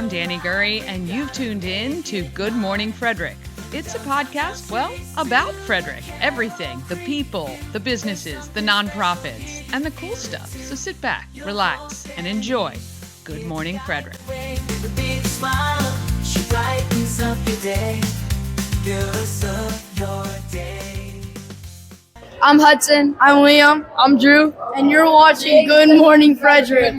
I'm Danny Gurry, and you've tuned in to Good Morning Frederick. It's a podcast, well, about Frederick. Everything, the people, the businesses, the nonprofits, and the cool stuff. So sit back, relax, and enjoy Good Morning Frederick. I'm Hudson. I'm Liam. I'm Drew. And you're watching Good Morning Frederick.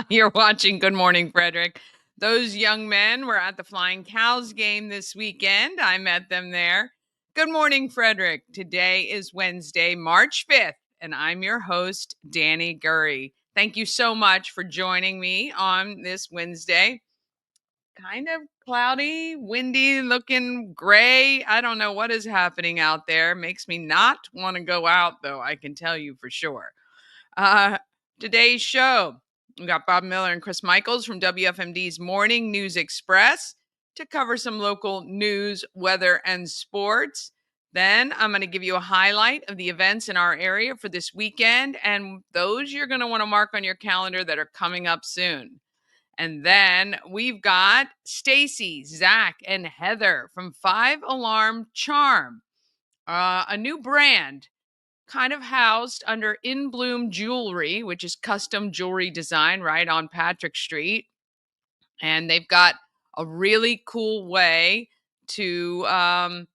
You're watching Good Morning Frederick. Those young men were at the Flying Cows game this weekend. I met them there. Good morning, Frederick. Today is Wednesday, March 5th, and I'm your host, Danny Gurry. Thank you so much for joining me on this Wednesday. Kind of cloudy, windy, looking gray. I don't know what is happening out there. Makes me not want to go out, though, I can tell you for sure. Today's show, we got Bob Miller and Chris Michaels from WFMD's Morning News Express to cover some local news, weather, and sports. Then I'm going to give you a highlight of the events in our area for this weekend, and those you're going to want to mark on your calendar that are coming up soon. And then we've got Stacy, Zach, and Heather from 5 Alarm Charm, a new brand kind of housed under In Bloom Jewelry, which is custom jewelry design right on Patrick Street. And they've got a really cool way to I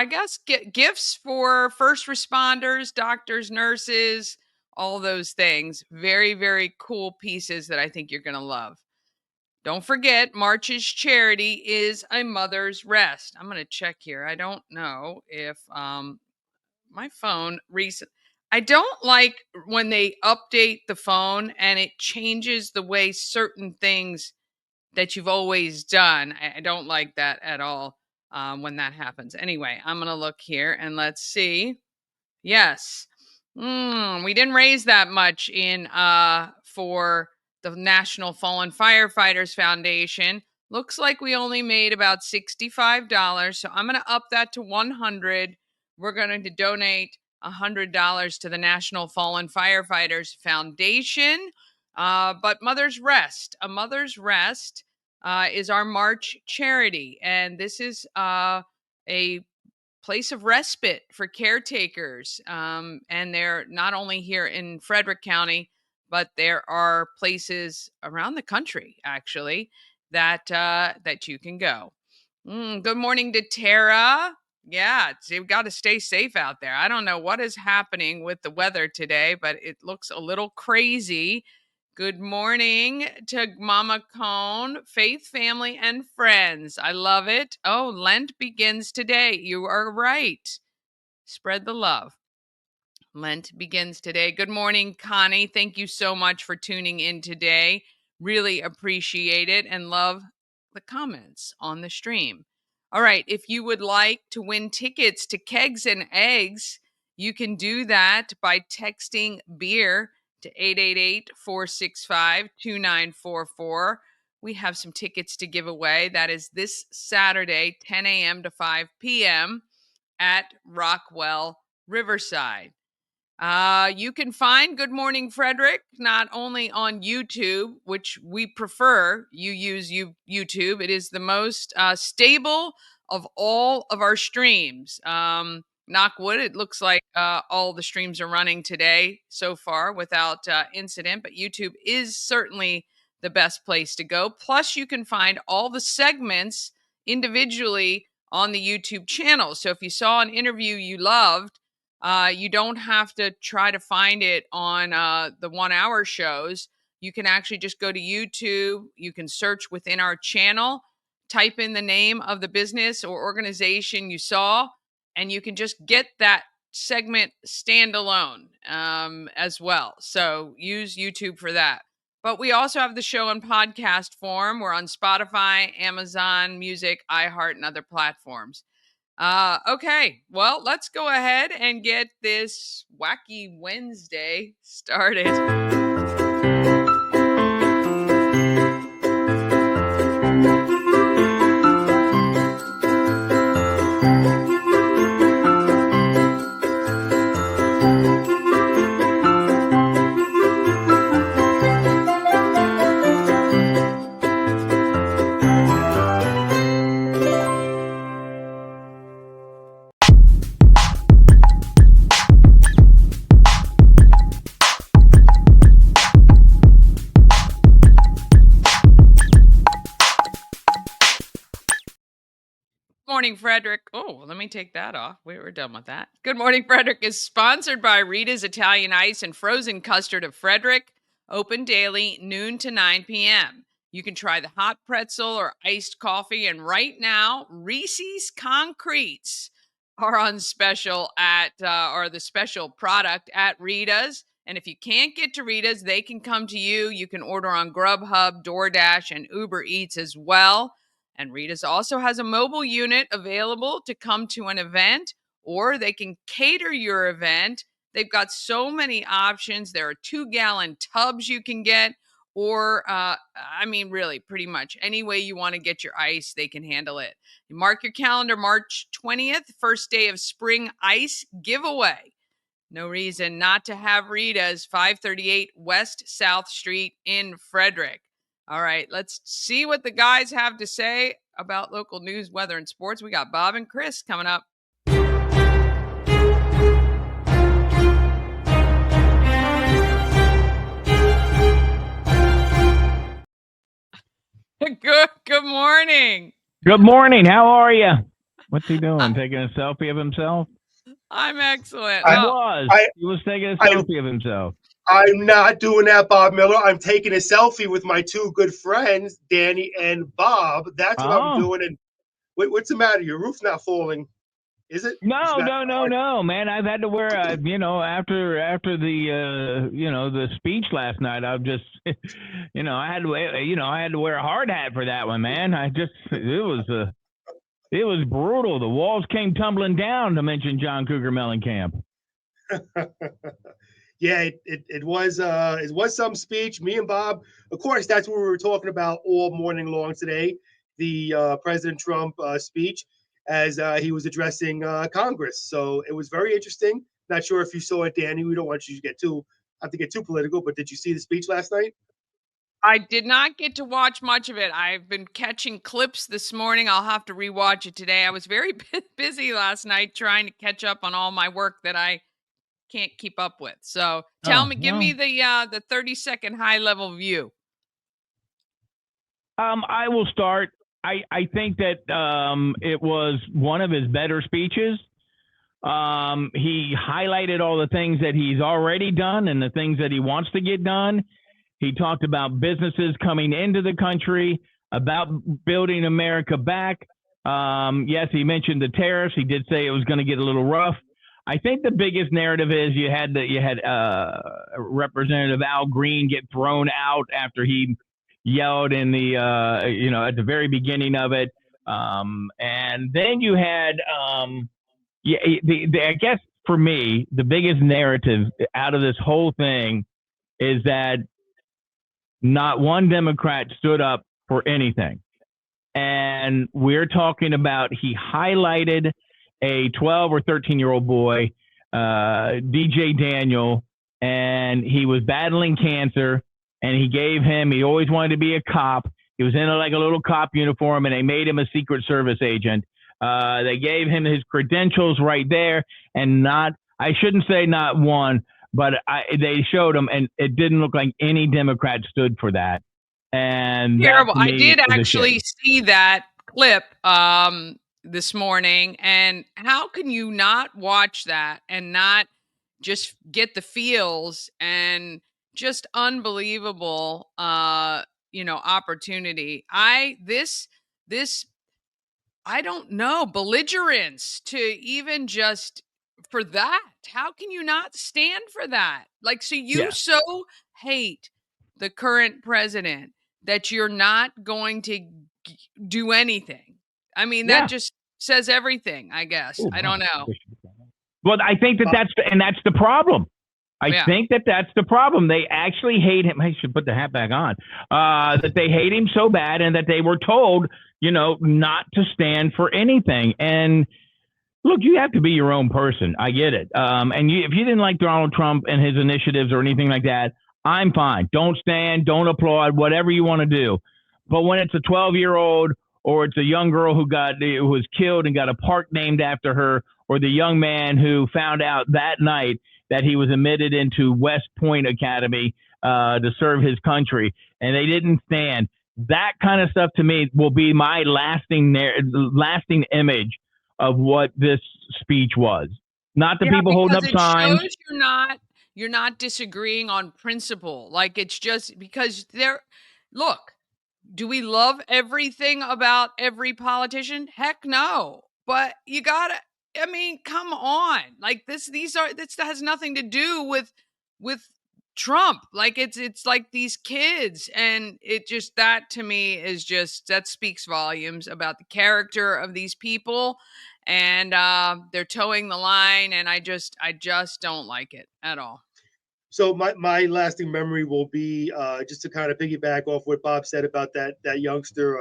guess, get gifts for first responders, doctors, nurses, all those things. Very, very cool pieces that I think you're going to love. Don't forget, March's charity is A Mother's Rest. I'm going to check here. I don't know if my phone I don't like when they update the phone and it changes the way certain things that you've always done. I don't like that at all when that happens. Anyway, I'm going to look here and let's see. Yes. We didn't raise that much in for the National Fallen Firefighters Foundation. Looks like we only made about $65. So I'm going to up that to $100. We're going to donate $100 to the National Fallen Firefighters Foundation. But Mother's Rest, A Mother's Rest is our March charity. And this is a place of respite for caretakers. And they're not only here in Frederick County, but there are places around the country, actually, that you can go. Good morning to Tara. Yeah, you've got to stay safe out there. I don't know what is happening with the weather today, but it looks a little crazy. Good morning to Mama Cone, Faith, family, and friends. I love it. Oh, Lent begins today. You are right. Spread the love. Lent begins today. Good morning, Connie. Thank you so much for tuning in today. Really appreciate it and love the comments on the stream. All right, if you would like to win tickets to Kegs and Eggs, you can do that by texting beer to 888-465-2944. We have some tickets to give away. That is this Saturday, 10 a.m. to 5 p.m. at Rockwell Riverside. You can find Good Morning Frederick not only on YouTube, which we prefer you use YouTube. It is the most stable of all of our streams. Knock wood, it looks like all the streams are running today so far without incident, but YouTube is certainly the best place to go. Plus, you can find all the segments individually on the YouTube channel. So if you saw an interview you loved, you don't have to try to find it on the 1 hour shows. You can actually just go to YouTube. You can search within our channel, type in the name of the business or organization you saw, and you can just get that segment standalone as well. So use YouTube for that. But we also have the show in podcast form. We're on Spotify, Amazon Music, iHeart, and other platforms. Okay, well, let's go ahead and get this wacky Wednesday started. Frederick. Oh, let me take that off. We're done with that. Good Morning, Frederick is sponsored by Rita's Italian Ice and Frozen Custard of Frederick. Open daily, noon to 9 p.m. You can try the hot pretzel or iced coffee. And right now, Reese's Concretes are on special or the special product at Rita's. And if you can't get to Rita's, they can come to you. You can order on Grubhub, DoorDash, and Uber Eats as well. And Rita's also has a mobile unit available to come to an event, or they can cater your event. They've got so many options. There are 2-gallon tubs you can get, or, really, pretty much any way you want to get your ice, they can handle it. Mark your calendar, March 20th, first day of spring ice giveaway. No reason not to have Rita's, 538 West South Street in Frederick. All right, let's see what the guys have to say about local news, weather, and sports. We got Bob and Chris coming up. Good morning. Good morning. How are you? What's he doing? Taking a selfie of himself? I'm excellent. He was taking a selfie of himself. I'm not doing that, Bob Miller. I'm taking a selfie with my two good friends, Danny and Bob. That's what I'm doing. And what's the matter? Your roof's not falling, is it? No, man. I've had to wear, after the speech last night. I've just, I had to wear a hard hat for that one, man. It was brutal. The walls came tumbling down, to mention John Cougar Mellencamp. Yeah, it was some speech. Me and Bob, of course, that's what we were talking about all morning long today, the President Trump speech as he was addressing Congress. So it was very interesting. Not sure if you saw it, Danny. We don't want you to get too political, but did you see the speech last night? I did not get to watch much of it. I've been catching clips this morning. I'll have to rewatch it today. I was very busy last night trying to catch up on all my work that I can't keep up with. So give me the 30-second high-level view. I will start. I think that it was one of his better speeches. He highlighted all the things that he's already done and the things that he wants to get done. He talked about businesses coming into the country, about building America back. Yes, he mentioned the tariffs. He did say it was going to get a little rough. I think the biggest narrative is you had Representative Al Green get thrown out after he yelled in the at the very beginning of it, and then you had I guess for me the biggest narrative out of this whole thing is that not one Democrat stood up for anything. And we're talking about he highlighted a 12 or 13-year-old boy, DJ Daniel, and he was battling cancer, and he always wanted to be a cop. He was in a little cop uniform, and they made him a Secret Service agent. They gave him his credentials right there, and I shouldn't say not one, but they showed him, and it didn't look like any Democrat stood for that. And terrible. I did actually see that clip this morning, and how can you not watch that and not just get the feels and just unbelievable opportunity. I don't know, belligerence to even just for that. How can you not stand for that? So so hate the current president that you're not going to do anything. I mean, that just says everything, I guess. I don't know. Well, I think that's the problem. I think that's the problem. They actually hate him. I should put the hat back on. That they hate him so bad, and that they were told, not to stand for anything. And look, you have to be your own person. I get it. And if you didn't like Donald Trump and his initiatives or anything like that, I'm fine. Don't stand, don't applaud, whatever you want to do. But when it's a 12-year-old or it's a young girl who was killed and got a park named after her, or the young man who found out that night that he was admitted into West Point Academy to serve his country, and they didn't stand. That kind of stuff to me will be my lasting image of what this speech was. Not the people holding up because it signs. shows you're not disagreeing on principle. Like, it's just because look, do we love everything about every politician? Heck no. But you gotta, I mean, come on. Like, this has nothing to do with Trump. Like, it's like these kids, and it just, that to me is just, that speaks volumes about the character of these people, and they're towing the line, and I just don't like it at all. So my lasting memory will be just to kind of piggyback off what Bob said about that youngster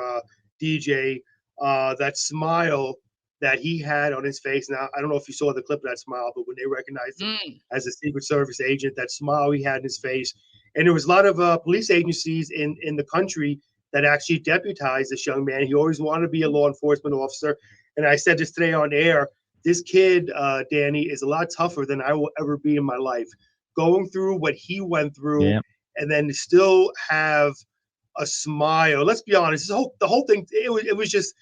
DJ, that smile that he had on his face. Now I don't know if you saw the clip of that smile, but when they recognized him as a Secret Service agent, that smile he had in his face, and there was a lot of police agencies in the country that actually deputized this young man. He always wanted to be a law enforcement officer, and I said this today on air. This kid, Danny, is a lot tougher than I will ever be in my life. Going through what he went through, Yeah. and then still have a smile. Let's be honest, the whole thing, it was just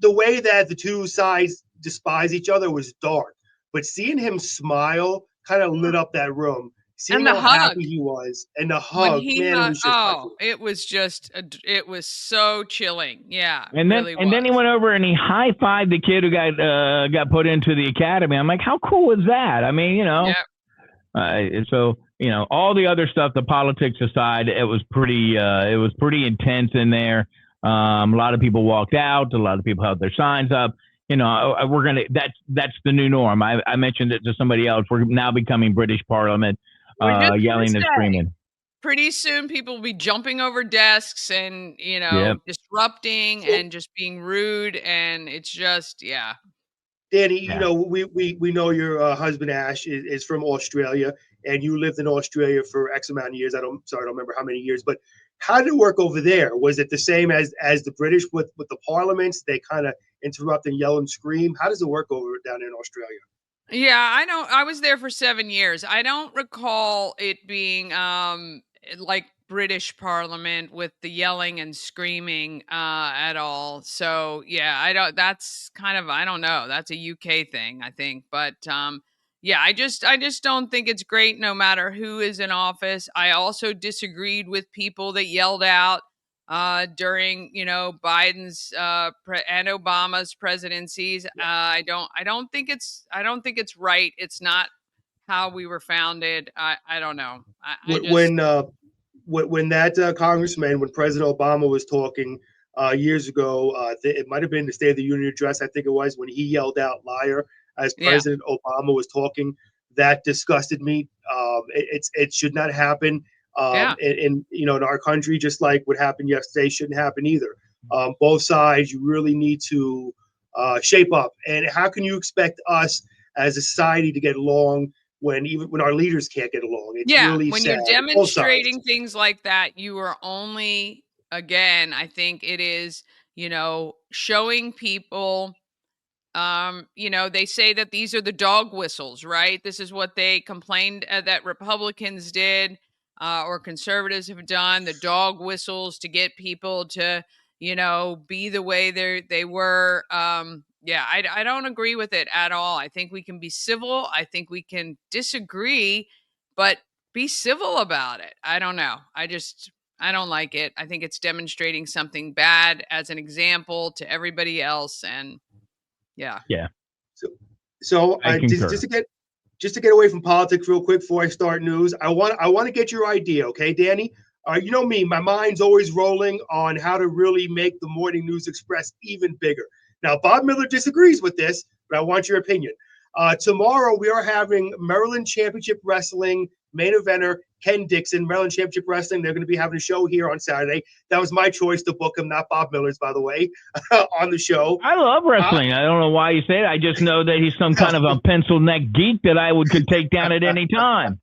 the way that the two sides despise each other was dark. But seeing him smile kind of lit up that room. Seeing And the how hug. happy he was, and the When hug, he man, it was just touching. it was just it was so chilling. Yeah, And then really and then he was. went over and he high-fived the kid who got put into the academy. I'm like, how cool was that? I mean, Yeah. So all the other stuff, the politics aside, it was pretty intense in there. A lot of people walked out. A lot of people held their signs up. That's the new norm. I mentioned it to somebody else. We're now becoming British Parliament, yelling and screaming. Pretty soon, people will be jumping over desks and Yep. disrupting and just being rude, and it's just Danny, Yeah. we know your husband Ash is from Australia, and you lived in Australia for X amount of years. I don't remember how many years, but how did it work over there? Was it the same as the British with the parliaments? They kind of interrupt and yell and scream. How does it work over down in Australia? Yeah, I know. I was there for 7 years. I don't recall it being like British Parliament with the yelling and screaming at all. So, yeah, that's kind of, I don't know. That's a UK thing, I think. But yeah, I just don't think it's great no matter who is in office. I also disagreed with people that yelled out during Biden's and Obama's presidencies. I don't think it's right. It's not how we were founded. I don't know. I just When that congressman, when President Obama was talking years ago, it might have been the State of the Union address. I think it was when he yelled out "liar" as yeah President Obama was talking. That disgusted me. It should not happen. yeah In our country, just like what happened yesterday, shouldn't happen either. Both sides, you really need to shape up. And how can you expect us as a society to get along when our leaders can't get along? It's really when sad. you're Both sides. demonstrating things like that, you are only, again, I think it is, showing people. They say that these are the dog whistles, right? This is what they complained that Republicans did or conservatives have done, the dog whistles to get people to, be the way they were. Yeah, I don't agree with it at all. I think we can be civil. I think we can disagree, but be civil about it. I don't know. I don't like it. I think it's demonstrating something bad as an example to everybody else. And yeah. Yeah. So I concur. just to get away from politics real quick before I start news, I want to get your idea, okay, Danny? You know me, my mind's always rolling on how to really make the Morning News Express even bigger. Now, Bob Miller disagrees with this, but I want your opinion. Tomorrow, we are having Maryland Championship Wrestling main eventer Ken Dixon, Maryland Championship Wrestling. They're going to be having a show here on Saturday. That was my choice to book him, not Bob Miller's, by the way, on the show. I love wrestling. I don't know why you say it. I just know that he's some kind of a pencil neck geek that I could take down at any time.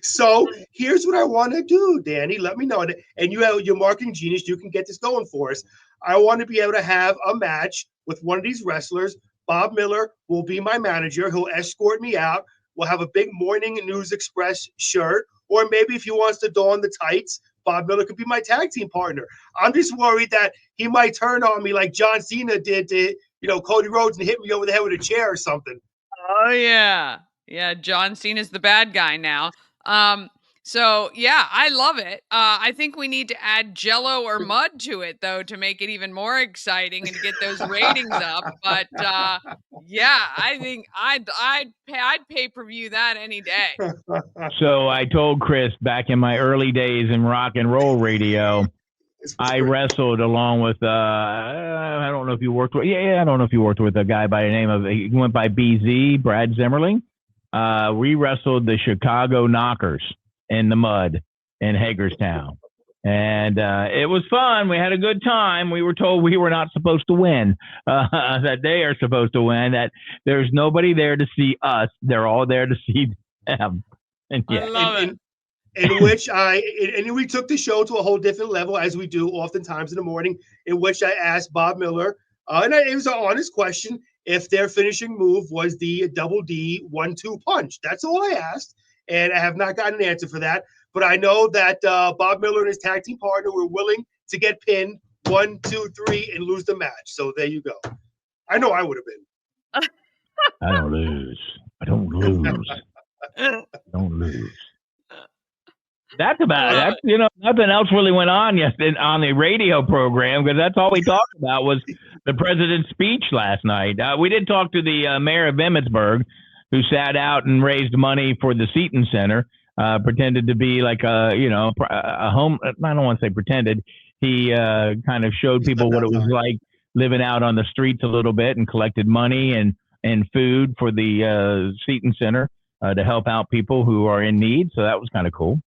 So here's what I want to do, Danny. Let me know. And you have your marketing genius. You can get this going for us. I want to be able to have a match with one of these wrestlers. Bob Miller will be my manager. He'll escort me out. We'll have a big Morning News Express shirt. Or maybe if he wants to don the tights, Bob Miller could be my tag team partner. I'm just worried that he might turn on me like John Cena did to Cody Rhodes and hit me over the head with a chair or something. Oh yeah. Yeah, John Cena's the bad guy now. So yeah, I love it. I think we need to add Jello or mud to it though to make it even more exciting and get those ratings up. But yeah, I think I'd pay-per-view that any day. So I told Chris back in my early days in rock and roll radio, I wrestled along with I don't know if you worked with I don't know if you worked with a guy by the name of, he went by BZ, Brad Zimmerling. We wrestled the Chicago Knockers in the mud in Hagerstown. And it was fun. We had a good time. We were told we were not supposed to win, that they are supposed to win, that there's nobody there to see us. They're all there to see them. And I love it. In which we took the show to a whole different level, as we do oftentimes in the morning, in which I asked Bob Miller, it was an honest question, if their finishing move was the double D 1-2 punch. That's all I asked, and I have not gotten an answer for that. But I know that Bob Miller and his tag team partner were willing to get pinned 1, 2, 3 and lose the match. So there you go. I know I would have been. I don't lose. I don't lose. I don't lose. That's about it. Nothing else really went on yesterday on the radio program, because that's all we talked about was the president's speech last night. We did talk to the mayor of Emmitsburg, who sat out and raised money for the Seton Center, pretended to be like a home. I don't want to say pretended. He kind of showed people what it was like living out on the streets a little bit, and collected money and food for the Seton Center to help out people who are in need. So that was kind of cool.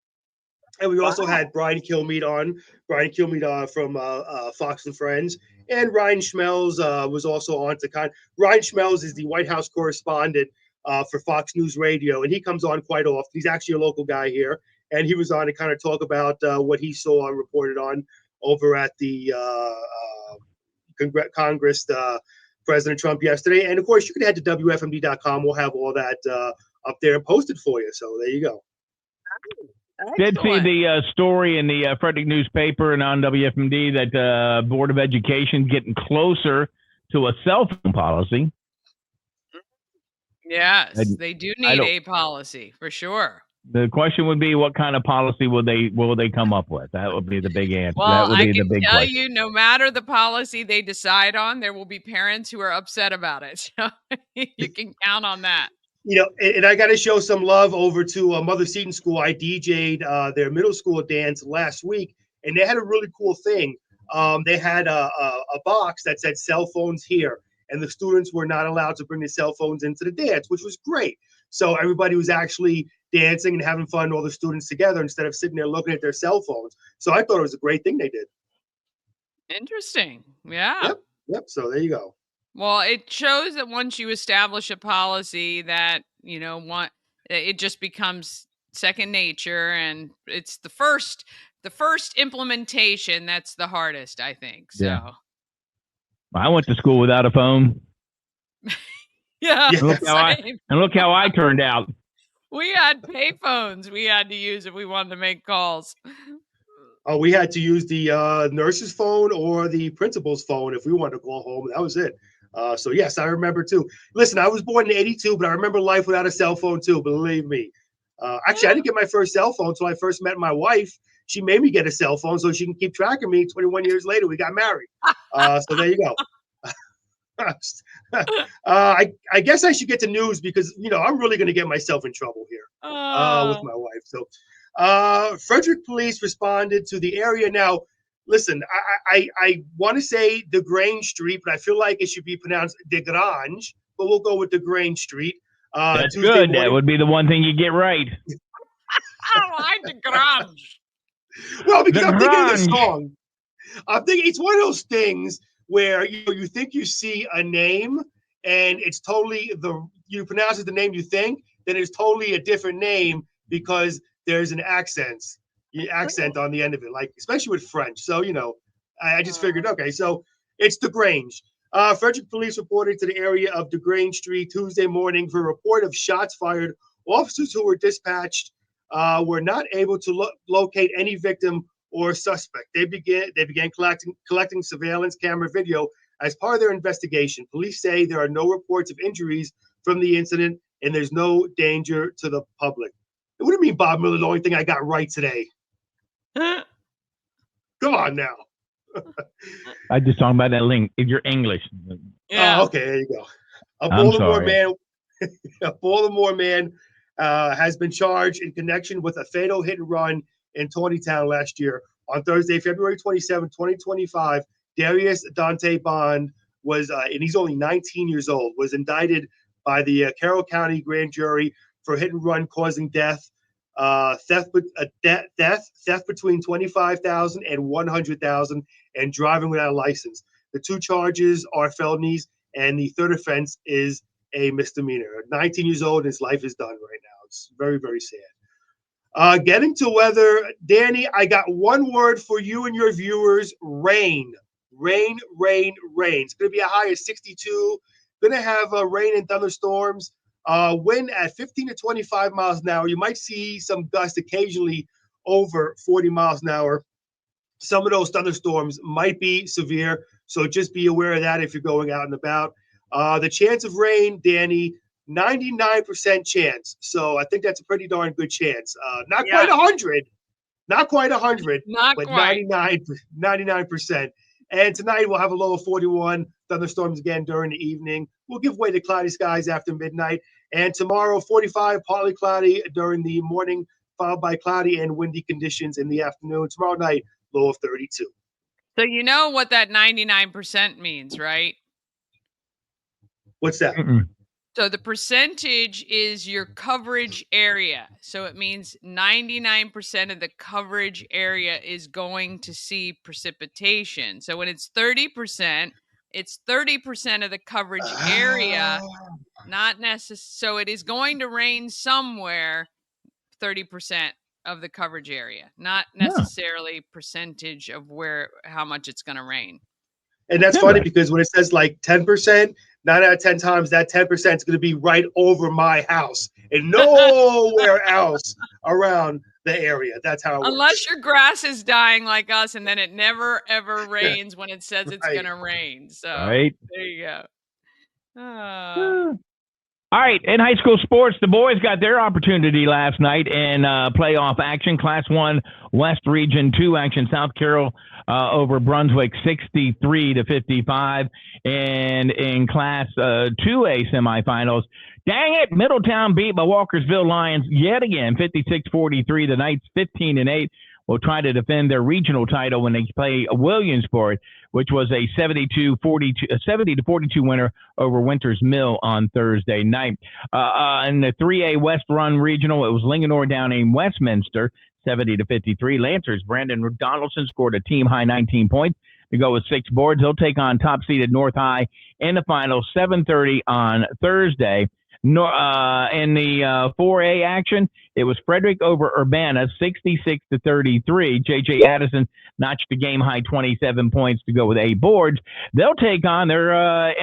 And we also had Brian Kilmeade on. Brian Kilmeade from Fox and Friends. And Ryan Schmelz was also on to Ryan Schmelz is the White House correspondent for Fox News Radio, and he comes on quite often. He's actually a local guy here, and he was on to kind of talk about what he saw and reported on over at the Congress, President Trump yesterday. And of course, you can head to WFMD.com. We'll have all that up there and posted for you. So there you go. Did see the story in the Frederick newspaper and on WFMD that Board of Education getting closer to a cell phone policy. Yes, they do need a policy for sure. The question would be, what kind of policy will they come up with? That would be the big answer. Well, that would be the big tell question. you, no matter the policy they decide on, there will be parents who are upset about it. So you can count on that. And I got to show some love over to Mother Seton School. I DJ'd their middle school dance last week, and they had a really cool thing. They had a box that said cell phones here, and the students were not allowed to bring their cell phones into the dance, which was great. So everybody was actually dancing and having fun, all the students together, instead of sitting there looking at their cell phones. So I thought it was a great thing they did. Interesting. Yeah. Yep. So there you go. Well, it shows that once you establish a policy that, it just becomes second nature, and it's the first implementation that's the hardest, I think. So yeah. I went to school without a phone. Yeah. And look how I turned out. We had pay phones we had to use if we wanted to make calls. Oh, we had to use the nurse's phone or the principal's phone if we wanted to call home. That was it. So yes, I remember too. Listen, I was born in '82, but I remember life without a cell phone too. Believe me. Actually, I didn't get my first cell phone until I first met my wife. She made me get a cell phone so she can keep track of me. 21 years later, we got married. So there you go. I guess I should get to news because I'm really going to get myself in trouble here with my wife. So Frederick police responded to the area. Now, listen, I want to say DeGrange Street, but I feel like it should be pronounced DeGrange, but we'll go with DeGrange Street. That's Tuesday good. Morning. That would be the one thing you get right. I like DeGrange. Well, because I'm thinking of the song. I'm thinking it's one of those things where you think you see a name and it's totally you pronounce it the name you think, then it's totally a different name because there's an accent on the end of it, like especially with French. So I just figured, okay, so it's DeGrange. Frederick police reported to the area of DeGrange Street Tuesday morning for a report of shots fired. Officers who were dispatched were not able to locate any victim or suspect. They began collecting surveillance camera video As part of their investigation, police say there are no reports of injuries from the incident and there's no danger to the public. What do you mean, Bob Miller? The only thing I got right today. Come on now. I just talking about that link. If you're English. Yeah. Oh, okay, there you go. A Baltimore man has been charged in connection with a fatal hit and run in Town last year. On Thursday, February 27, 2025, Darius Dante Bond was, and he's only 19 years old, was indicted by the Carroll County Grand Jury for hit and run causing death, theft between $25,000 and $100,000, and driving without a license. The two charges are felonies, and the third offense is a misdemeanor. 19 years old, and his life is done right now. It's very, very sad. Getting to weather, Danny, I got one word for you and your viewers: rain. Rain, rain, rain. It's going to be a high of 62. Going to have rain and thunderstorms. Wind at 15 to 25 miles an hour. You might see some gusts occasionally over 40 miles an hour. Some of those thunderstorms might be severe, so just be aware of that if you're going out and about. The chance of rain, Danny, 99% chance. So I think that's a pretty darn good chance. Not quite 100. Not quite 100, but quite. 99%. And tonight we'll have a low of 41. Thunderstorms again during the evening. We'll give way to cloudy skies after midnight. And tomorrow, 45, partly cloudy during the morning, followed by cloudy and windy conditions in the afternoon. Tomorrow night, low of 32. So you know what that 99% means, right? What's that? So the percentage is your coverage area. So it means 99% of the coverage area is going to see precipitation. So when it's 30%, it's 30% of the coverage area, not necessarily. So it is going to rain somewhere, 30% of the coverage area, not necessarily percentage of how much it's going to rain. And that's funny because when it says like 10%, 9 out of 10 times that 10% is going to be right over my house and nowhere else around the area. That's how it works. Unless your grass is dying like us, and then it never ever rains when it says it's going to rain. So there you go. All right, in high school sports, the boys got their opportunity last night in playoff action. Class 1 West Region 2 action. South Carroll over Brunswick 63-55. And in Class 2A semifinals, dang it, Middletown beat the Walkersville Lions yet again, 56-43. The Knights 15-8 will try to defend their regional title when they play Williamsport, which was a 70-42 winner over Winters Mill on Thursday night. In the 3A West Run Regional, it was Linganore down in Westminster, 70-53. Lancers Brandon Donaldson scored a team-high 19 points to go with 6 boards. They'll take on top-seeded North High in the final, 7:30 on Thursday. In the 4A action, it was Frederick over Urbana, 66-33. J.J. Addison notched the game-high 27 points to go with 8 boards. They'll take on their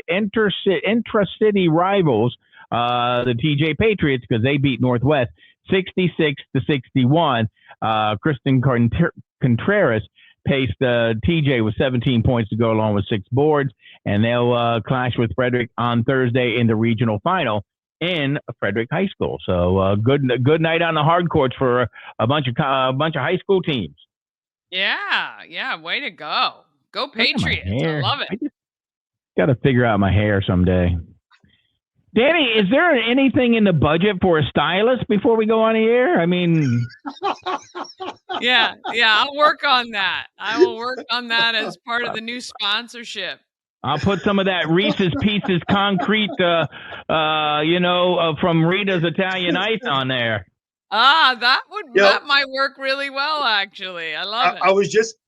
intra-city rivals, the TJ Patriots, because they beat Northwest 66-61. Kristen Contreras paced TJ with 17 points to go along with 6 boards, and they'll clash with Frederick on Thursday in the regional final in Frederick High School. So good night on the hard courts for a bunch of high school teams. Yeah, way to go. Go Patriots. I love it. I just got to figure out my hair someday. Danny, is there anything in the budget for a stylist before we go on the air? I mean, yeah, I'll work on that. I will work on that as part of the new sponsorship. I'll put some of that Reese's Pieces concrete, from Rita's Italian Ice on there. That might work really well, actually. I love it. I was just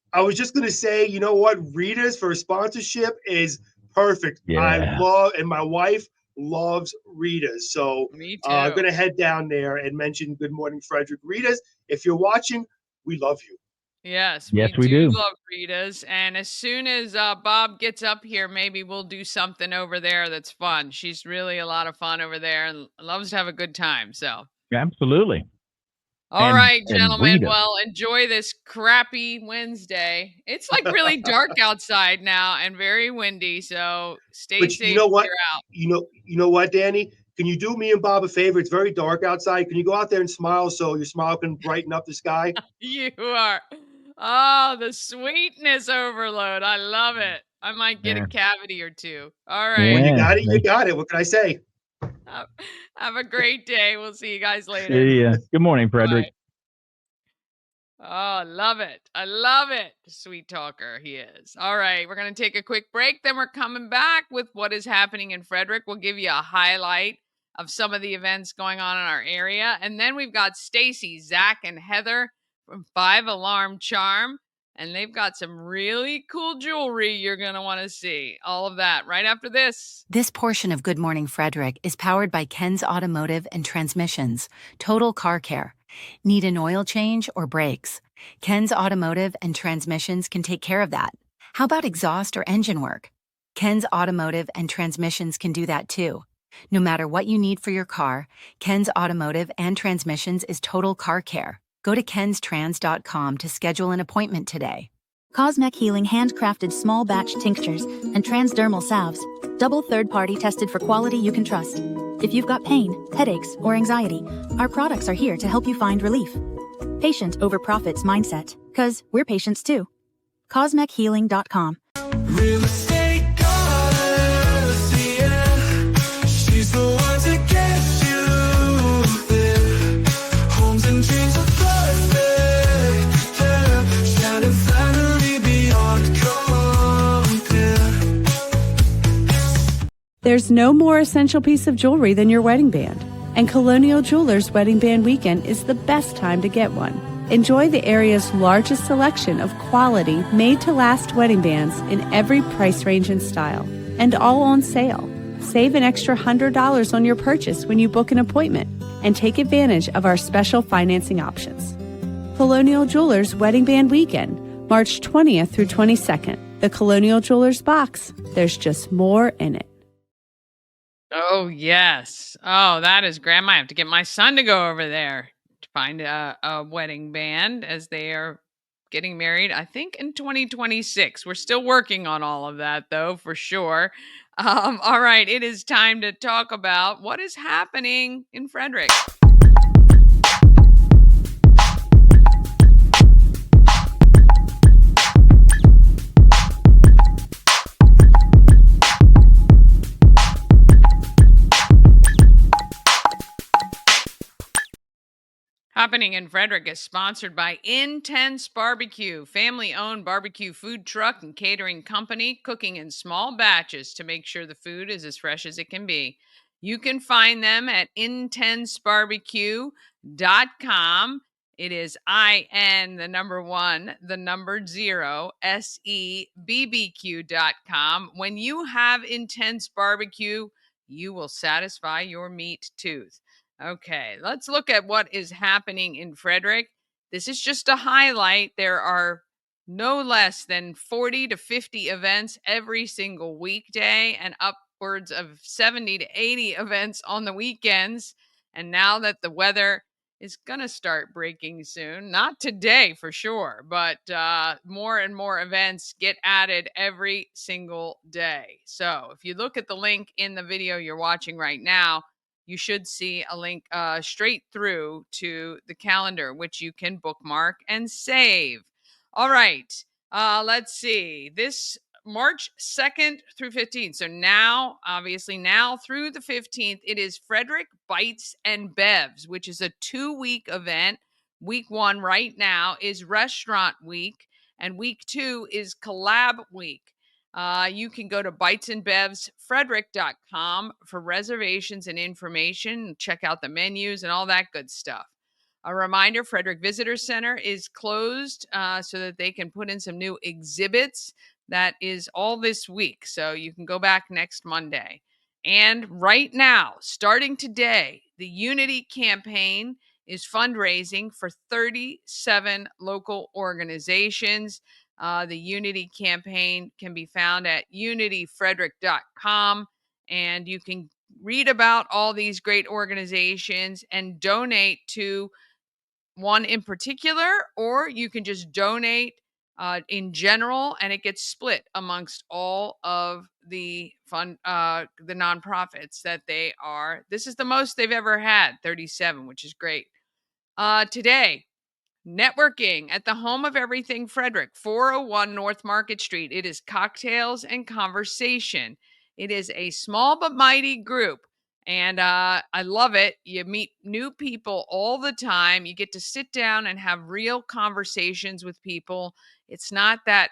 going to say, you know what? Rita's for sponsorship is perfect. Yeah. I love, and my wife loves Rita's. So I'm going to head down there and mention Good Morning Frederick. Rita's, if you're watching, we love you. Yes, we do love Rita's. And as soon as Bob gets up here, maybe we'll do something over there that's fun. She's really a lot of fun over there and loves to have a good time. So absolutely. All right, and gentlemen. Rita. Well, enjoy this crappy Wednesday. It's like really dark outside now and very windy, so stay But you safe know if what? you're out. You know what, Danny? Can you do me and Bob a favor? It's very dark outside. Can you go out there and smile so your smile can brighten up the sky? You are. Oh, the sweetness overload. I love it. I might get a Yeah. cavity or two. All When right. you Yeah. got it, you got it. What can I say? Have have a great day. We'll see you guys later. See ya. Good morning, Bye. Frederick. Oh, I love it. I love it. Sweet talker he is. All right, we're going to take a quick break. Then we're coming back with what is happening in Frederick. We'll give you a highlight of some of the events going on in our area. And then we've got Stacy, Zach, and Heather from 5 Alarm Charm. And they've got some really cool jewelry you're going to want to see. All of that right after this. This portion of Good Morning Frederick is powered by Ken's Automotive and Transmissions, Total Car Care. Need an oil change or brakes? Ken's Automotive and Transmissions can take care of that. How about exhaust or engine work? Ken's Automotive and Transmissions can do that too. No matter what you need for your car, Ken's Automotive and Transmissions is Total Car Care. Go to kenstrans.com to schedule an appointment today. Cosmec Healing handcrafted small batch tinctures and transdermal salves, double third-party tested for quality you can trust. If you've got pain, headaches, or anxiety, our products are here to help you find relief. Patient over profits mindset, 'cause we're patients too. CosmecHealing.com. Real estate goddess, yeah. She's the one to get you there. Homes and dreams are perfect, yeah. Shannon Flannery beyond compare. There's no more essential piece of jewelry than your wedding band, and Colonial Jewelers Wedding Band Weekend is the best time to get one. Enjoy the area's largest selection of quality, made-to-last wedding bands in every price range and style, and all on sale. Save an extra $100 on your purchase when you book an appointment, and take advantage of our special financing options. Colonial Jewelers Wedding Band Weekend, March 20th through 22nd. The Colonial Jewelers box. There's just more in it. Oh, yes. Oh, that is great. I might have to get my son to go over there to find a wedding band as they are getting married, I think in 2026. We're still working on all of that, though, for sure. All right, it is time to talk about what is happening in Frederick. Happening in Frederick is sponsored by Intense Barbecue, family-owned barbecue food truck and catering company, cooking in small batches to make sure the food is as fresh as it can be. You can find them at intensebarbecue.com. It is IN, the number 1, the number 0, SEBBQ.com. When you have Intense Barbecue, you will satisfy your meat tooth. Okay, let's look at what is happening in Frederick. This is just a highlight. There are no less than 40 to 50 events every single weekday and upwards of 70 to 80 events on the weekends. And now that the weather is going to start breaking soon, not today for sure, but more and more events get added every single day. So if you look at the link in the video you're watching right now, you should see a link straight through to the calendar, which you can bookmark and save. All right, let's see. This March 2nd through 15th. So now, obviously, now through the 15th, it is Frederick Bites and Bevs, which is a 2-week event. Week 1 right now is Restaurant Week, and week 2 is Collab Week. You can go to bitesandbevsfrederick.com for reservations and information. Check out the menus and all that good stuff. A reminder, Frederick Visitor Center is closed so that they can put in some new exhibits. That is all this week, so you can go back next Monday. And right now, starting today, the Unity campaign is fundraising for 37 local organizations. The Unity campaign can be found at unityfrederick.com, and you can read about all these great organizations and donate to one in particular, or you can just donate in general, and it gets split amongst all of the the nonprofits that they are. This is the most they've ever had, 37, which is great. Today, networking at the home of everything Frederick, 401 North Market Street. It is cocktails and conversation. It is a small but mighty group. And I love it. You meet new people all the time. You get to sit down and have real conversations with people. It's not that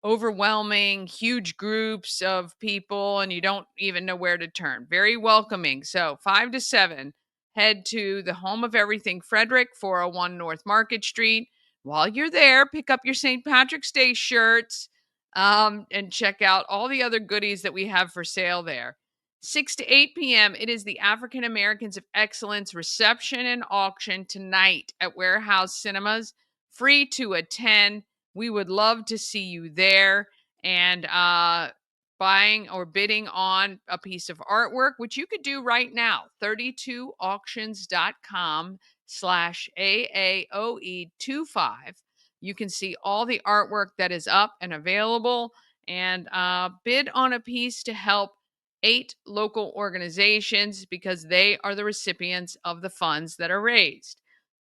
overwhelming, huge groups of people, and you don't even know where to turn. Very welcoming. So, 5 to 7, head to the home of everything Frederick, 401 North Market Street. While you're there, pick up your St. Patrick's Day shirts and check out all the other goodies that we have for sale there. 6 to 8 p.m., it is the African Americans of Excellence reception and auction tonight at Warehouse Cinemas. Free to attend. We would love to see you there. And buying or bidding on a piece of artwork, which you could do right now, 32auctions.com/AAOE25. You can see all the artwork that is up and available, and bid on a piece to help 8 local organizations because they are the recipients of the funds that are raised.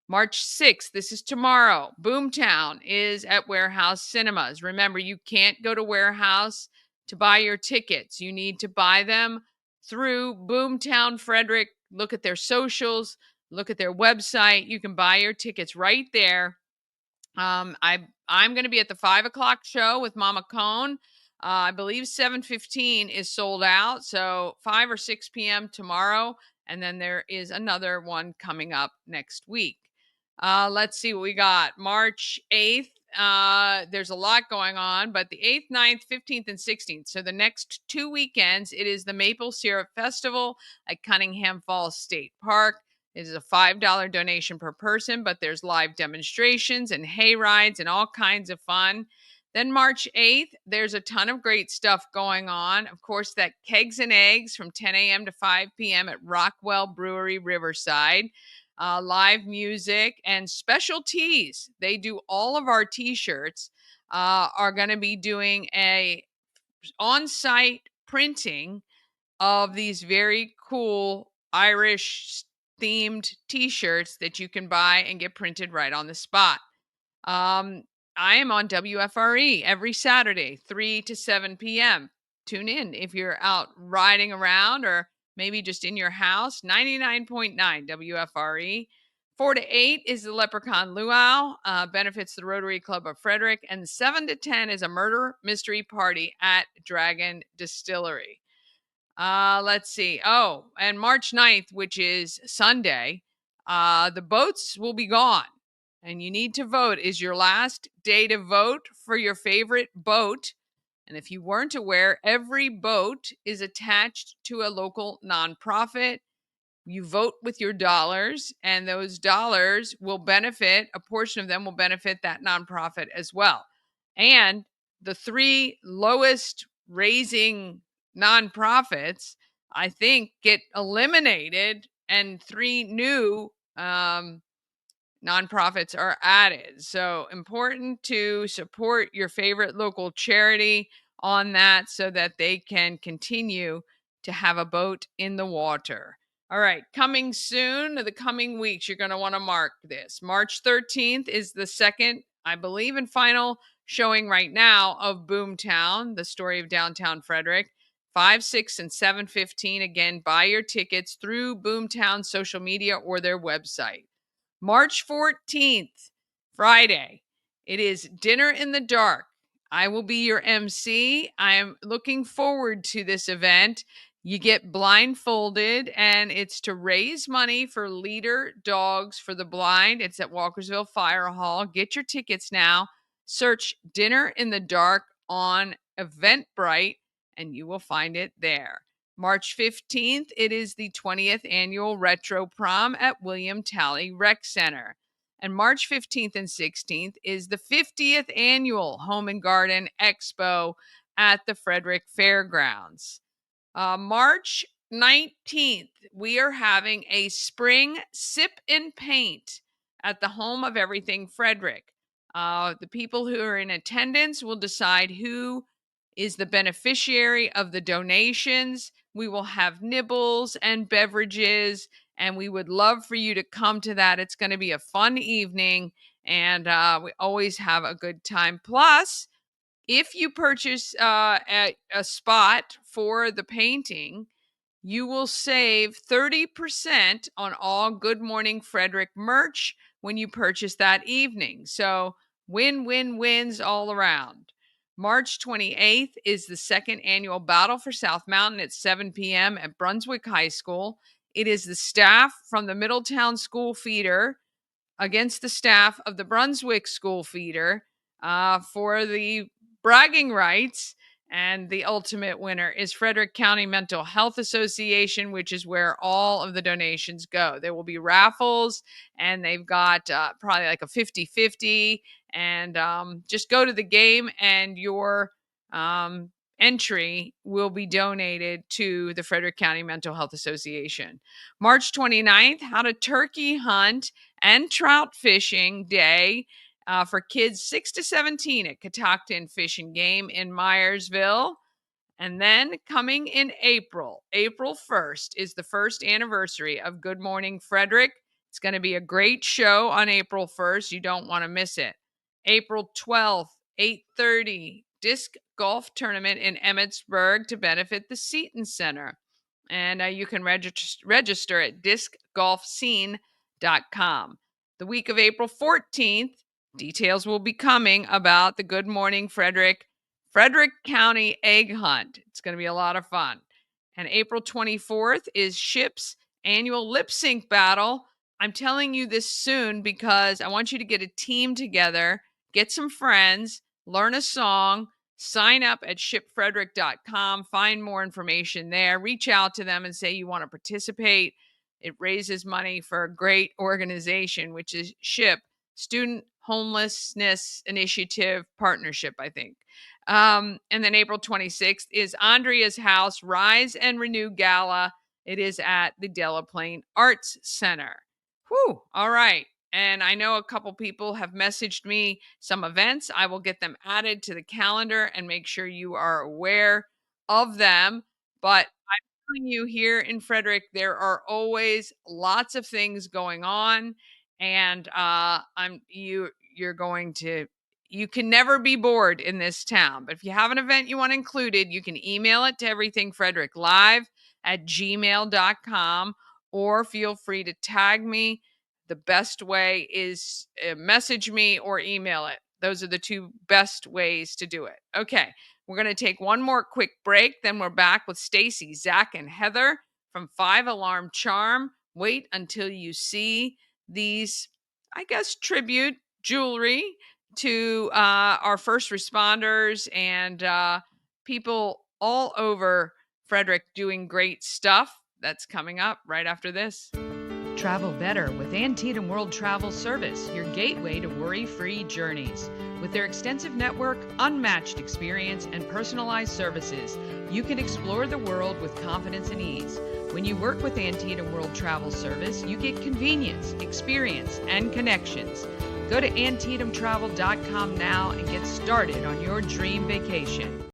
March 6th, this is tomorrow. Boomtown is at Warehouse Cinemas. Remember, you can't go to Warehouse to buy your tickets. You need to buy them through Boomtown Frederick. Look at their socials, look at their website. You can buy your tickets right there. I'm going to be at the 5 o'clock show with Mama Cone. I believe 7:15 is sold out, so 5 or 6 p.m. tomorrow, and then there is another one coming up next week. Let's see what we got. March 8th. There's a lot going on, but the 8th, 9th, 15th, and 16th. So the next 2 weekends, it is the Maple Syrup Festival at Cunningham Falls State Park. It is a $5 donation per person, but there's live demonstrations and hay rides and all kinds of fun. Then March 8th, there's a ton of great stuff going on. Of course, that Kegs and Eggs from 10 a.m. to 5 p.m. at Rockwell Brewery, Riverside. Live music and special tees. They do all of our t-shirts. Are going to be doing a on-site printing of these very cool Irish themed t-shirts that you can buy and get printed right on the spot. I am on WFRE every Saturday, 3 to 7 p.m. Tune in if you're out riding around or maybe just in your house. 99.9 WFRE. 4 to 8 is the Leprechaun Luau, benefits the Rotary Club of Frederick. And 7 to 10 is a murder mystery party at Dragon Distillery. Let's see. Oh, and March 9th, which is Sunday, the boats will be gone. And you need to vote. Is your last day to vote for your favorite boat. And if you weren't aware, every boat is attached to a local nonprofit. You vote with your dollars, and those dollars will benefit, a portion of them will benefit that nonprofit as well. And the 3 lowest raising nonprofits, I think, get eliminated, and 3 new nonprofits are added. So important to support your favorite local charity on that so that they can continue to have a boat in the water. All right, coming soon, the coming weeks, you're going to want to mark this. March 13th is the second, I believe, and final showing right now of Boomtown, the story of downtown Frederick. 5, 6, and 7:15. Again, buy your tickets through Boomtown social media or their website. March 14th, Friday, it is Dinner in the Dark. I will be your MC. I am looking forward to this event. You get blindfolded, and it's to raise money for Leader Dogs for the Blind. It's at Walkersville Fire Hall. Get your tickets now. Search Dinner in the Dark on Eventbrite, and you will find it there. March 15th, it is the 20th annual Retro Prom at William Talley Rec Center. And March 15th and 16th is the 50th annual Home and Garden Expo at the Frederick Fairgrounds. March 19th, we are having a spring sip and paint at the home of Everything Frederick. The people who are in attendance will decide who is the beneficiary of the donations. We will have nibbles and beverages, and we would love for you to come to that. It's going to be a fun evening, and we always have a good time. Plus, if you purchase a spot for the painting, you will save 30% on all Good Morning Frederick merch when you purchase that evening. So wins all around. March 28th is the second annual Battle for South Mountain at 7 p.m. at Brunswick High School. It is the staff from the Middletown School Feeder against the staff of the Brunswick School Feeder for the bragging rights. And the ultimate winner is Frederick County Mental Health Association, which is where all of the donations go. There will be raffles, and they've got probably like a 50-50. And just go to the game, and your entry will be donated to the Frederick County Mental Health Association. March 29th, how to turkey hunt and trout fishing day for kids 6 to 17 at Catoctin Fish and Game in Myersville. And then coming in April 1st is the first anniversary of Good Morning Frederick. It's going to be a great show on April 1st. You don't want to miss it. April 12th, 8:30, disc golf tournament in Emmitsburg to benefit the Seton Center. And you can register at discgolfscene.com. The week of April 14th, details will be coming about the Good Morning Frederick County Egg Hunt. It's going to be a lot of fun. And April 24th is SHIP's annual lip sync battle. I'm telling you this soon because I want you to get a team together, get some friends, learn a song, sign up at shipfrederick.com, find more information there, reach out to them and say you want to participate. It raises money for a great organization, which is SHIP, Student Homelessness Initiative Partnership, I think. And then April 26th is Andrea's House Rise and Renew Gala. It is at the Delaplane Arts Center. Whew, all right. And I know a couple people have messaged me some events. I will get them added to the calendar and make sure you are aware of them. But I'm telling you, here in Frederick, there are always lots of things going on, and you can never be bored in this town. But if you have an event you want included, you can email it to everythingfredericklive@gmail.com, or feel free to tag me. The best way is message me or email it. Those are the two best ways to do it. Okay, we're going to take one more quick break. Then we're back with Stacy, Zach, and Heather from 5 Alarm Charm. Wait until you see these, I guess, tribute jewelry to our first responders and people all over Frederick doing great stuff. That's coming up right after this. Travel better with Antietam World Travel Service, your gateway to worry-free journeys. With their extensive network, unmatched experience, and personalized services, you can explore the world with confidence and ease. When you work with Antietam World Travel Service, you get convenience, experience, and connections. Go to AntietamTravel.com now and get started on your dream vacation.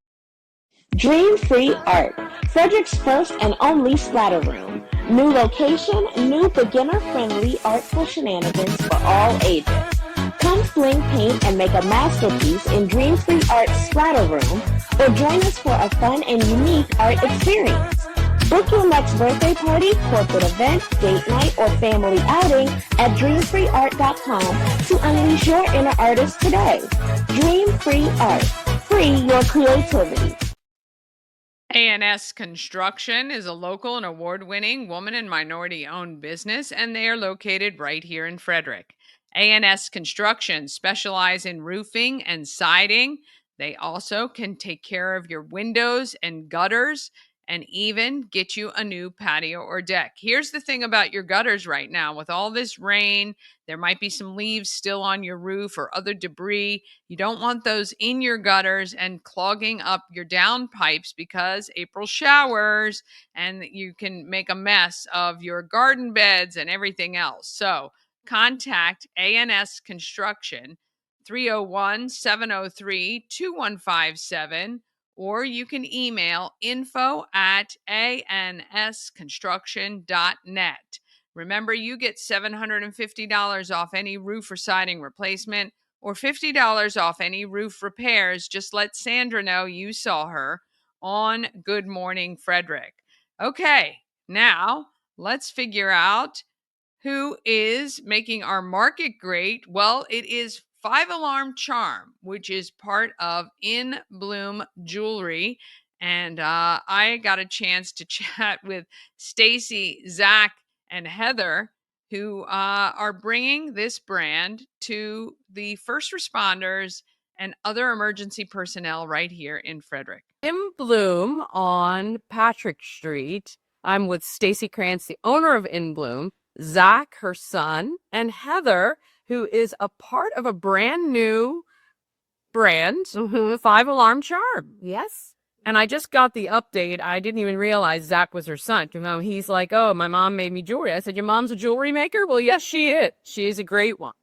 Dream Free Art, Frederick's first and only splatter room. New location, new beginner-friendly artful shenanigans for all ages. Come fling paint and make a masterpiece in Dream Free Art's splatter room, or join us for a fun and unique art experience. Book your next birthday party, corporate event, date night, or family outing at dreamfreeart.com to unleash your inner artist today. Dream Free Art. Free your creativity. A&S Construction is a local and award-winning woman and minority-owned business, and they are located right here in Frederick. A&S Construction specialize in roofing and siding. They also can take care of your windows and gutters and even get you a new patio or deck. Here's the thing about your gutters right now. With all this rain, there might be some leaves still on your roof or other debris. You don't want those in your gutters and clogging up your downpipes because April showers, and you can make a mess of your garden beds and everything else. So contact ANS Construction 301-703-2157, or you can email info@ansconstruction.net. Remember, you get $750 off any roof or siding replacement or $50 off any roof repairs. Just let Sandra know you saw her on Good Morning Frederick. Okay, now let's figure out who is making our market great. Well, it is 5 Alarm Charm, which is part of In Bloom Jewelry. And I got a chance to chat with Stacy, Zach, and Heather, who are bringing this brand to the first responders and other emergency personnel right here in Frederick. In Bloom on Patrick Street. I'm with Stacy Krantz, the owner of In Bloom, Zach, her son, and Heather, who is a part of a brand new brand, 5 Alarm Charm. Yes. And I just got the update. I didn't even realize Zach was her son. You know, he's like, oh, my mom made me jewelry. I said, your mom's a jewelry maker? Well, yes, she is. She is a great one.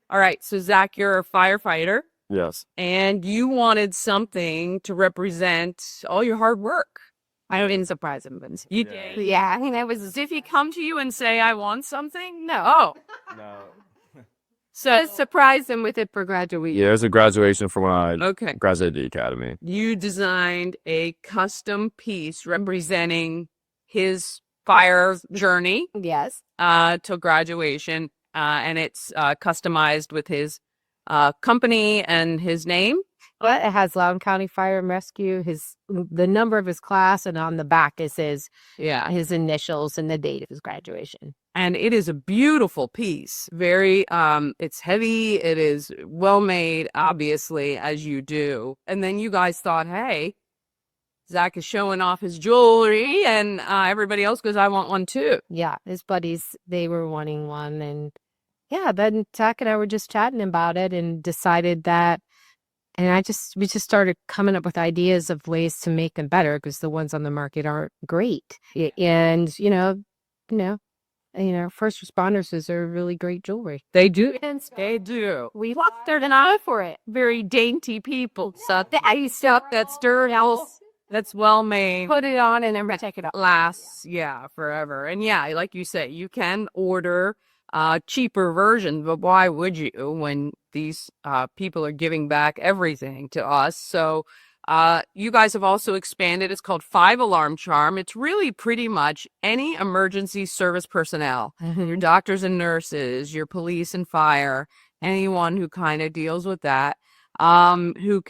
All right. So, Zach, you're a firefighter. Yes. And you wanted something to represent all your hard work. I didn't surprise him, but You did. yeah, I mean, I was. Did he come to you and say, I want something? No. Oh. No. I surprised him with it for graduation. Yeah, it was a graduation from when I Okay. graduated the academy. You designed a custom piece representing his fire journey Yes. till graduation, and it's customized with his company and his name. But it has Loudoun County Fire and Rescue, the number of his class, and on the back is his initials and the date of his graduation. And it is a beautiful piece. Very, it's heavy. It is well made, obviously, as you do. And then you guys thought, hey, Zach is showing off his jewelry, and everybody else goes, I want one too. Yeah, his buddies, they were wanting one, and yeah, then Zach and I were just chatting about it and decided that. And we just started coming up with ideas of ways to make them better because the ones on the market aren't great. And first responders are really great jewelry. They do. They do. We worked their eye for it. Very dainty people. So I stuff that's dirt else. That's well made. Put it on and then take it off. Lasts, forever. And like you say, you can order cheaper versions, but why would you when these people are giving back everything to us? So you guys have also expanded. It's called 5 Alarm Charm. It's really pretty much any emergency service personnel, your doctors and nurses, your police and fire, anyone who kind of deals with that, who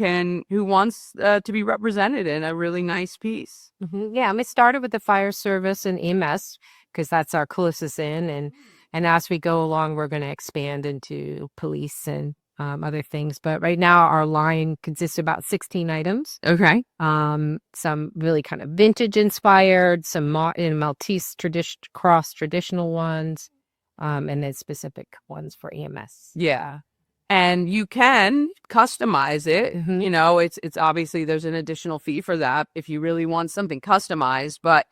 wants to be represented in a really nice piece. Yeah, we started with the fire service and EMS because that's our closest in, and as we go along, we're going to expand into police and other things. But right now, our line consists of about 16 items. Okay. Some really kind of vintage inspired, some Maltese cross traditional ones, and then specific ones for EMS. Yeah. And you can customize it. It's obviously there's an additional fee for that if you really want something customized, but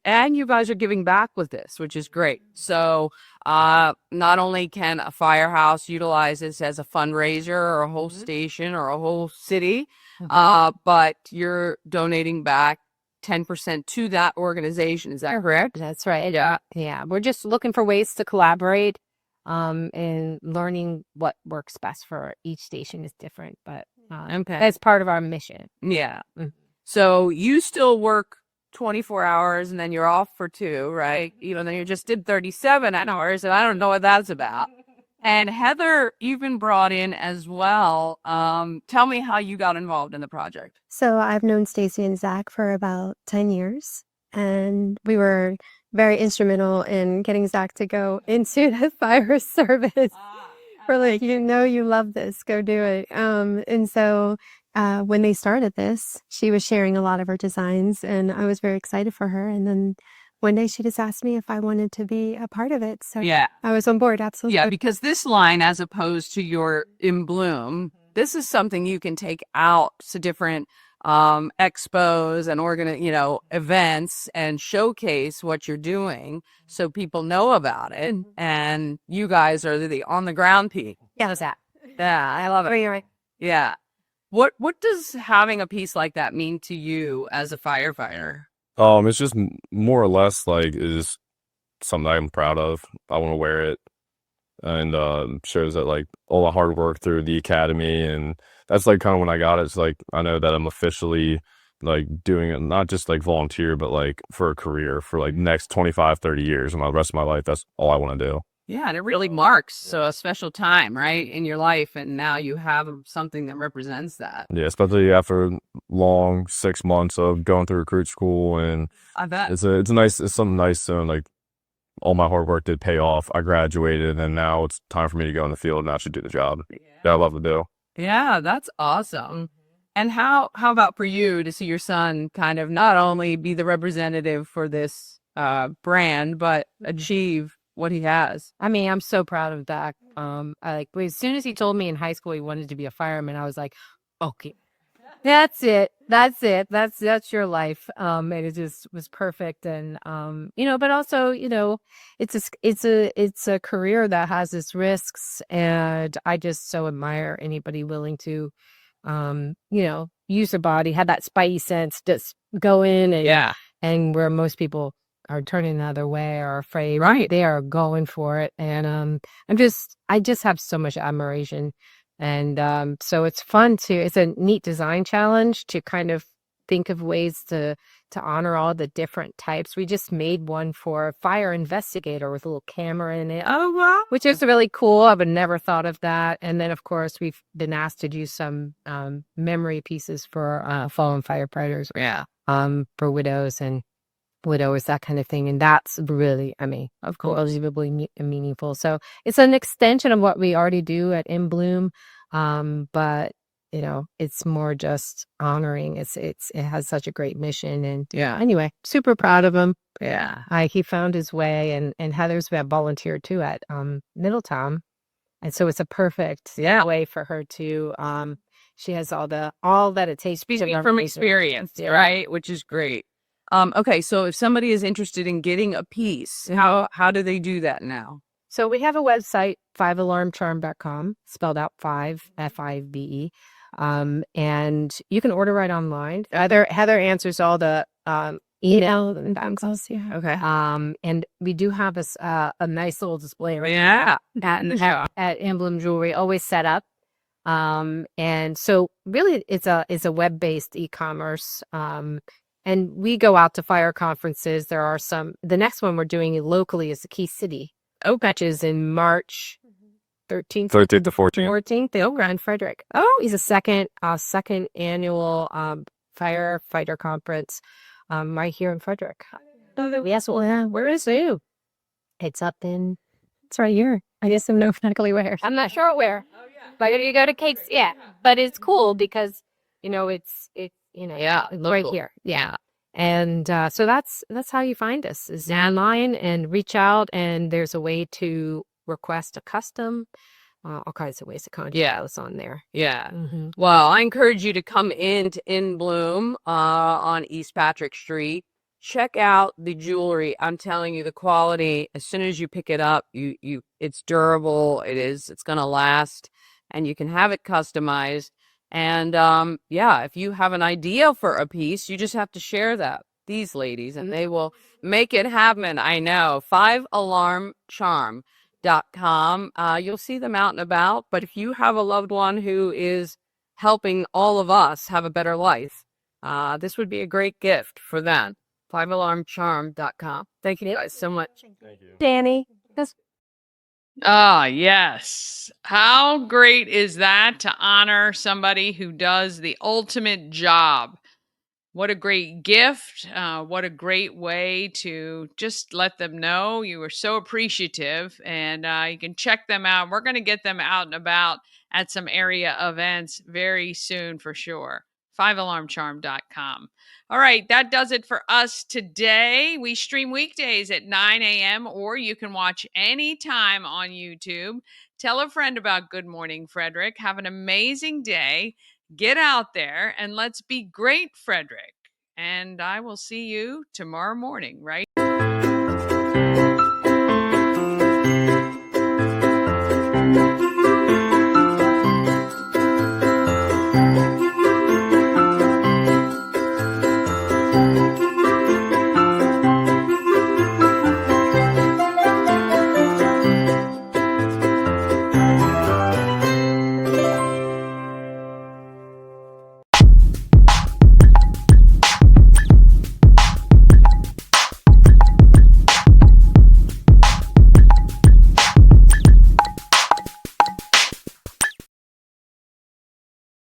and you guys are giving back with this, which is great. So not only can a firehouse utilize this as a fundraiser or a whole station or a whole city, but you're donating back 10% to that organization. Is that correct? That's right. Yeah. We're just looking for ways to collaborate and learning what works best for each station is different, but that's part of our mission. Yeah. So you still work 24 hours and then you're off for 2, right? Then you just did 37 hours, and I don't know what that's about. And Heather, you've been brought in as well. Tell me how you got involved in the project. So I've known Stacy and Zach for about 10 years, and we were very instrumental in getting Zach to go into the fire service. We're like, you love this, go do it. And so when they started this, she was sharing a lot of her designs, and I was very excited for her. And then one day she just asked me if I wanted to be a part of it. So I was on board, absolutely. Yeah, because this line, as opposed to your In Bloom, this is something you can take out to different expos and events and showcase what you're doing so people know about it. And you guys are the on the ground people. Yeah, that's that. Yeah, I love it. Right. Yeah. What does having a piece like that mean to you as a firefighter? It's just more or less like is something I'm proud of. I want to wear it, and shows that like all the hard work through the academy, and that's like kind of when I got it. It's like I know that I'm officially like doing it, not just like volunteer, but like for a career for like next 25, 30 years and the rest of my life. That's all I want to do. Yeah, and it really marks a special time, right, in your life, and now you have something that represents that. Yeah, especially after long 6 months of going through recruit school, and I bet. it's something nice, and like all my hard work did pay off. I graduated, and now it's time for me to go in the field and actually do the job that I love to do. Yeah, that's awesome. And how about for you to see your son kind of not only be the representative for this brand, but achieve what he has? I mean, I'm so proud of Dak. As soon as he told me in high school he wanted to be a fireman, I was like, okay, that's it. That's your life. And it just was perfect. And, but also, it's a career that has its risks. And I just so admire anybody willing to, use their body, have that spidey sense, just go in and where most people are turning the other way or afraid, right? They are going for it. And I just have so much admiration. And so it's it's a neat design challenge to kind of think of ways to honor all the different types. We just made one for a fire investigator with a little camera in it. Oh, wow. Which is really cool. I would never thought of that. And then, of course, we've been asked to do some memory pieces for fallen firefighters. Yeah. For widows and widowers, that kind of thing. And that's really, of course, unbelievably meaningful. So it's an extension of what we already do at In Bloom. But it's more just honoring. It has such a great mission. And anyway, super proud of him. Yeah. He found his way, and Heather's volunteered too at Middletown. And so it's a perfect way for her to she has all that it takes. Speaking from experience, right? Which is great. Okay, so if somebody is interested in getting a piece, how do they do that now? So we have a website, 5alarmcharm.com, spelled out 5, F-I-V-E. And you can order right online. Heather answers all the email and phone calls here. Okay. And we do have a nice little display at Emblem Jewelry, always set up. And so really it's a web-based e-commerce. And we go out to fire conferences. There are the next one we're doing locally is the Key City. Which is in March 13th to 14th. 14th. The Grand Frederick. Oh, he's a second annual firefighter conference right here in Frederick. Yes, well, where is it? It's right here. I just don't know exactly where. I'm not sure where. But if you go to Kate's, but it's cool because it's right here. Yeah. And so that's how you find us is online and reach out, and there's a way to request a custom, all kinds of ways to contact us on there. Yeah. Mm-hmm. Well, I encourage you to come into In Bloom on East Patrick Street. Check out the jewelry. I'm telling you, the quality, as soon as you pick it up, it's durable. It's going to last, and you can have it customized. And if you have an idea for a piece, you just have to share that these ladies, and they will make it happen. I know. 5alarmcharm.com. You'll see them out and about. But if you have a loved one who is helping all of us have a better life, this would be a great gift for them. 5alarmcharm.com. Thank you guys so much. Thank you, Danny. Ah, yes. How great is that to honor somebody who does the ultimate job? What a great gift. What a great way to just let them know you were so appreciative. And you can check them out. We're going to get them out and about at some area events very soon for sure. 5alarmcharm.com. All right, that does it for us today. We stream weekdays at 9 a.m. or you can watch anytime on YouTube. Tell a friend about Good Morning Frederick. Have an amazing day. Get out there and let's be great, Frederick. And I will see you tomorrow morning, right?